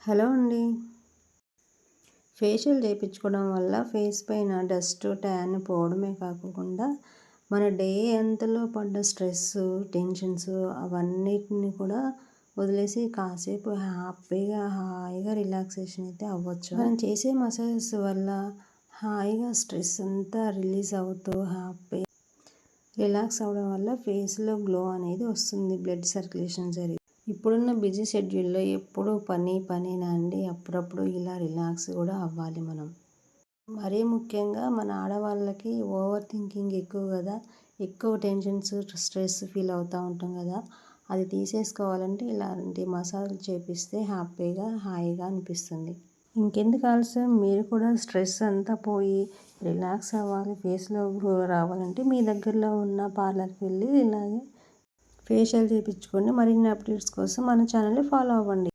Hello అండి. Facial చేయించుకోవడం వల్ల ఫేస్ పైన డస్ట్ ట్యాన్ పోవడమే కాకుండా మన డే అంతలో పడ్డ స్ట్రెస్ టెన్షన్స్ అవన్నిటిని కూడా వదిలేసి కాసేపు హాయిగా రిలాక్సేషన్ అయితే అవ్వచ్చు. మనం చేసే మసాజెస్ వల్ల హాయిగా స్ట్రెస్ అంతా రిలీజ్ అవుతూ హ్యాపీ రిలాక్స్ అవ్వడం వల్ల ఫేస్లో గ్లో అనేది వస్తుంది. బ్లడ్ సర్క్యులేషన్ జరిగి ఇప్పుడున్న బిజీ షెడ్యూల్లో ఎప్పుడు పనేనా అండి. అప్పుడప్పుడు ఇలా రిలాక్స్ కూడా అవ్వాలి మనం. మరీ ముఖ్యంగా మన ఆడవాళ్ళకి ఓవర్ థింకింగ్ ఎక్కువ కదా, ఎక్కువ టెన్షన్స్ స్ట్రెస్ ఫీల్ అవుతూ ఉంటాం కదా. అది తీసేసుకోవాలంటే ఇలాంటి మసాజ్లు చేపిస్తే హాయిగా అనిపిస్తుంది. ఇంకెందుకు ఆలస్యం, మీరు కూడా స్ట్రెస్ అంతా పోయి రిలాక్స్ అవ్వాలి, ఫేస్లో గ్లో రావాలంటే మీ దగ్గరలో ఉన్న పార్లర్కి వెళ్ళి ఇలాగే ఫేషియల్ చేయించుకోండి. మరిన్ని అప్డేట్స్ కోసం మన ఛానల్ని ఫాలో అవ్వండి.